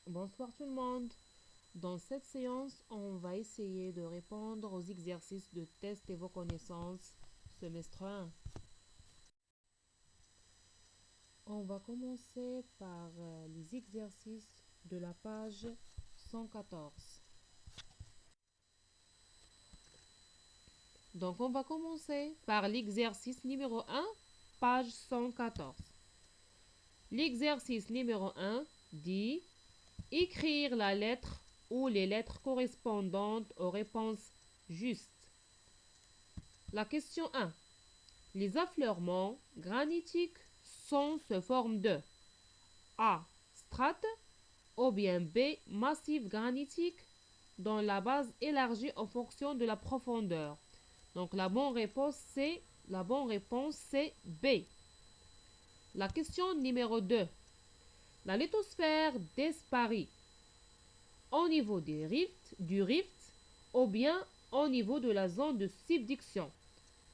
Bonsoir tout le monde. Dans cette séance, on va essayer de répondre aux exercices de test et vos connaissances semestre 1. On va commencer par les exercices de la page 114. Donc on va commencer par l'exercice numéro 1, page 114. L'exercice numéro 1 dit écrire la lettre ou les lettres correspondantes aux réponses justes. La question 1. Les affleurements granitiques sont sous forme de A. Strates ou bien B. Massif granitique dont la base élargie en fonction de la profondeur. Donc la bonne réponse c'est B. La question numéro 2. La lithosphère disparaît au niveau du rift ou bien au niveau de la zone de subduction.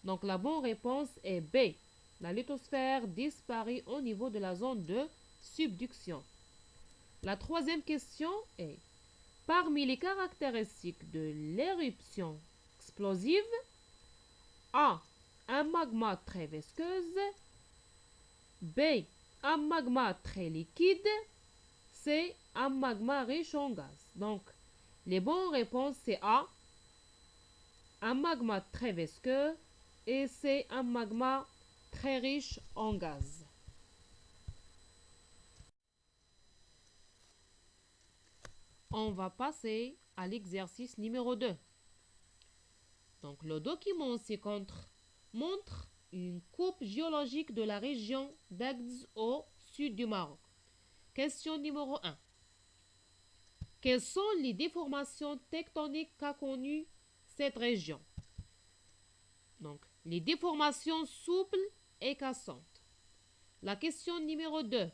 Donc la bonne réponse est B. La lithosphère disparaît au niveau de la zone de subduction. La troisième question est parmi les caractéristiques de l'éruption explosive, A. Un magma très visqueuse, B. Un magma très liquide, C. Un magma riche en gaz. Donc les bonnes réponses c'est A. Un magma très visqueux et c'est un magma très riche en gaz. On va passer à l'exercice numéro 2. Donc le document ci-contre montre une coupe géologique de la région d'Agde au sud du Maroc. Question numéro 1. Quelles sont les déformations tectoniques qu'a connues cette région? Donc les déformations souples et cassantes. La question numéro 2.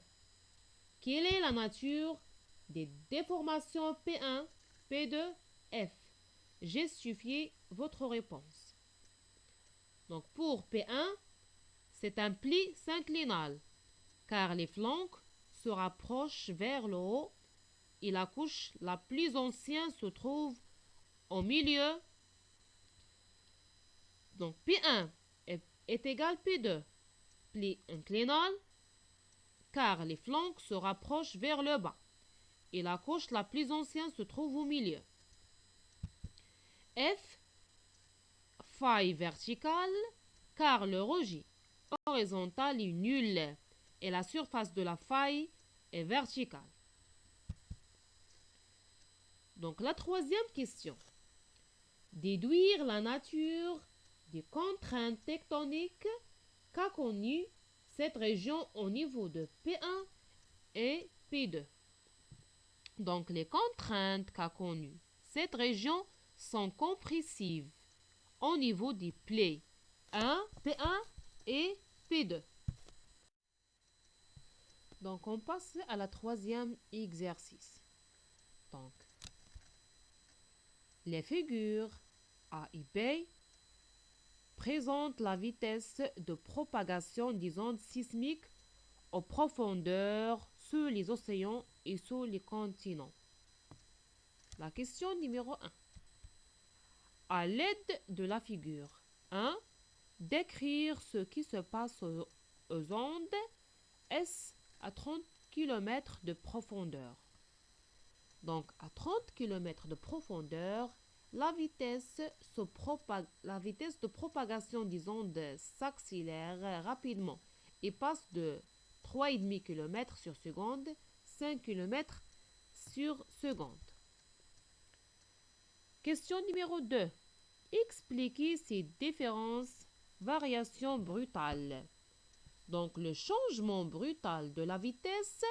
Quelle est la nature des déformations P1, P2, F? Justifiez votre réponse. Donc pour P1, c'est un pli synclinal car les flancs se rapprochent vers le haut et la couche la plus ancienne se trouve au milieu. Donc P1 est égal P2, pli inclinal car les flancs se rapprochent vers le bas et la couche la plus ancienne se trouve au milieu. F, faille verticale car le rejet horizontal est nul et la surface de la faille est verticale. Donc la troisième question. Déduire la nature des contraintes tectoniques qu'a connues cette région au niveau de P1 et P2. Donc les contraintes qu'a connues cette région sont compressives au niveau des plaies 1, P1 et P2. Donc on passe à la troisième exercice. Donc les figures A et B présentent la vitesse de propagation des ondes sismiques aux profondeurs sur les océans et sur les continents. La question numéro 1. À l'aide de la figure 1, décrire ce qui se passe aux ondes S à 30 km de profondeur. Donc à 30 km de profondeur, la vitesse de propagation des ondes s'accélère rapidement et passe de 3,5 km sur seconde, 5 km sur seconde. Question numéro 2. Expliquez ces différences, variations brutales. Donc le changement brutal de la vitesse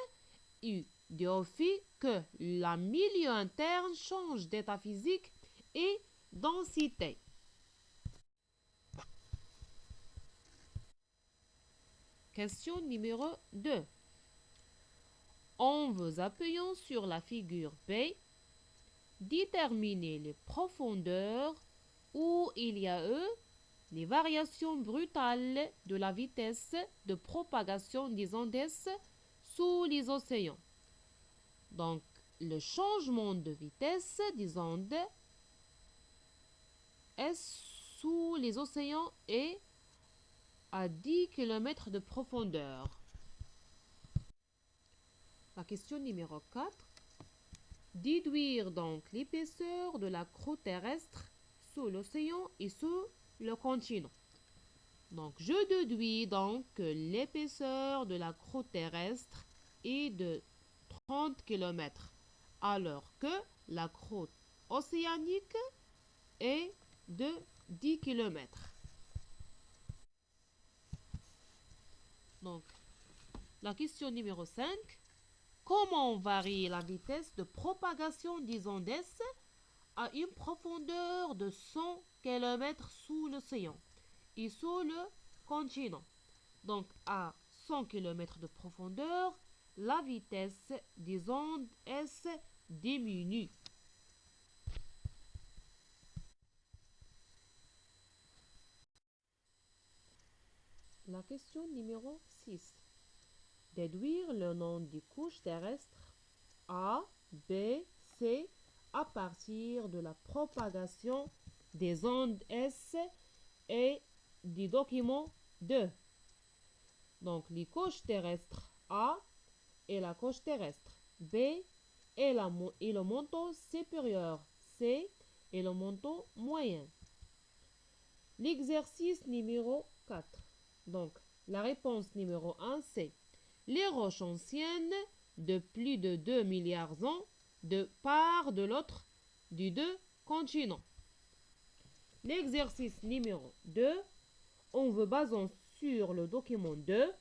est dû au fait que le milieu interne change d'état physique et densité. Question numéro 2. En vous appuyant sur la figure B, déterminez les profondeurs où il y a les variations brutales de la vitesse de propagation des ondes sous les océans. Donc, le changement de vitesse des ondes S sous les océans est à 10 km de profondeur. La question numéro 4. Déduire donc l'épaisseur de la croûte terrestre sous l'océan et sous le continent. Donc, je déduis donc que l'épaisseur de la croûte terrestre est de 30 km, alors que la croûte océanique est de 10 km. Donc, la question numéro 5. Comment varie la vitesse de propagation des ondes S à une profondeur de 100 km sous l'océan et sous le continent? Donc, à 100 km de profondeur, la vitesse des ondes S diminue. La question numéro 6. Déduire le nom des couches terrestres A, B, C à partir de la propagation des ondes S et du document 2. Donc, les couches terrestres A et la couche terrestre B et le manteau supérieur C et le manteau moyen. L'exercice numéro 4. Donc, la réponse numéro 1, c'est les roches anciennes de plus de 2 milliards d'ans de part de l'autre des deux continents. L'exercice numéro 2, on veut basant sur le document 2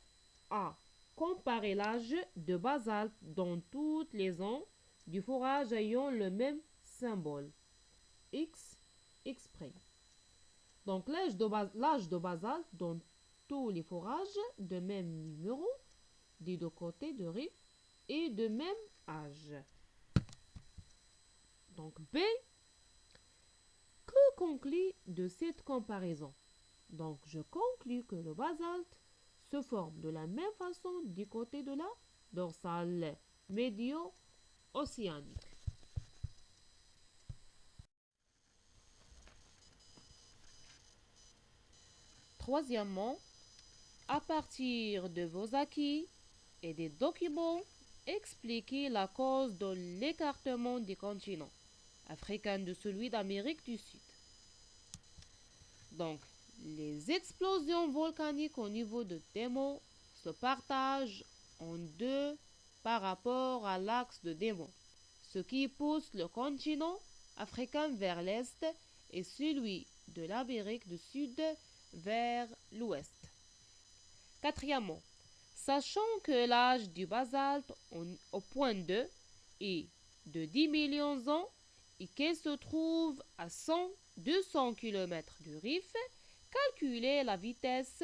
à comparer l'âge de basalte dans toutes les ans du forage ayant le même symbole X exprès. Donc l'âge de basalte dans tous les forages de même numéro des deux côtés de rive et de même âge. Donc B, que conclut de cette comparaison? Donc je conclus que le basalte se forme de la même façon du côté de la dorsale médio-océanique. Troisièmement, à partir de vos acquis et des documents, expliquez la cause de l'écartement du continent africain de celui d'Amérique du Sud. Donc, les explosions volcaniques au niveau de Démon se partagent en deux par rapport à l'axe de Démon, ce qui pousse le continent africain vers l'est et celui de l'Amérique du Sud vers l'ouest. Quatrièmement, sachant que l'âge du basalte au point 2 est de 10 millions d'ans et qu'il se trouve à 200 km du riff, calculez la vitesse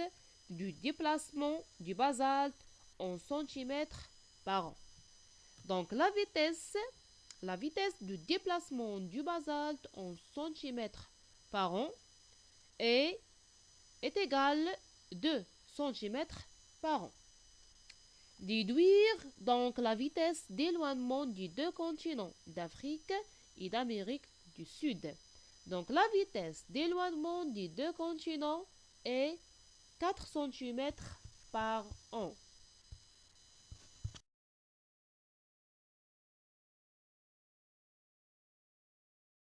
du déplacement du basalte en centimètres par an. Donc la vitesse du déplacement du basalte en centimètres par an est égale à 2 centimètres par an. Déduire donc la vitesse d'éloignement des deux continents d'Afrique et d'Amérique du Sud. Donc la vitesse d'éloignement des deux continents est 4 cm par an.